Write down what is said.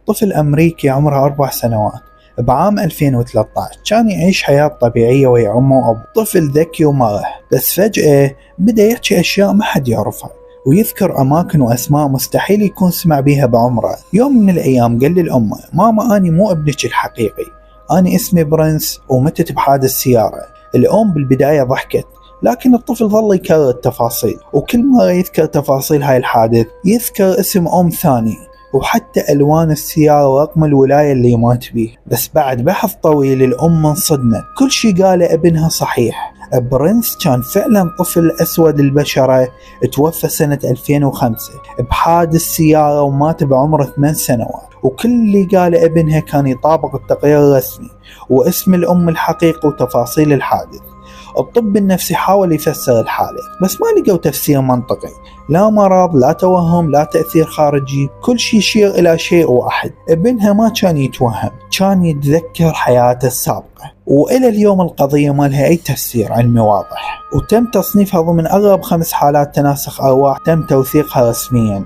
طفل أمريكي عمره 4 سنوات بعام 2013 كان يعيش حياة طبيعية ويا أمه وأبوه. طفل ذكي ومرح، بس فجأة بدأ يحكي أشياء ما حد يعرفها، ويذكر أماكن وأسماء مستحيل يكون سمع بيها بعمره. يوم من الأيام قال للأمة: ماما أنا مو ابنك الحقيقي، أنا اسمي برنس ومتت بحادث سيارة. الأم بالبداية ضحكت، لكن الطفل ظل يكرر التفاصيل، وكل مرة يذكر تفاصيل هاي الحادث يذكر اسم أم ثاني وحتى ألوان السيارة ورقم الولاية اللي مات بيه. بس بعد بحث طويل الأم انصدمت، كل شي قاله ابنها صحيح. برنس كان فعلا طفل أسود البشرة، توفى سنة 2005 بحادث سيارة ومات بعمره 8 سنوات، وكل اللي قاله ابنها كان يطابق التقرير الرسمي واسم الأم الحقيقي وتفاصيل الحادث. الطب النفسي حاول يفسر الحالة، بس ما لقوا تفسير منطقي، لا مرض لا توهم لا تأثير خارجي، كل شيء يشير إلى شيء واحد: ابنها ما كان يتوهم، كان يتذكر حياته السابقة. وإلى اليوم القضية ما لها أي تفسير علمي واضح، وتم تصنيفها ضمن أغرب 5 حالات تناسخ أرواح تم توثيقها رسميا.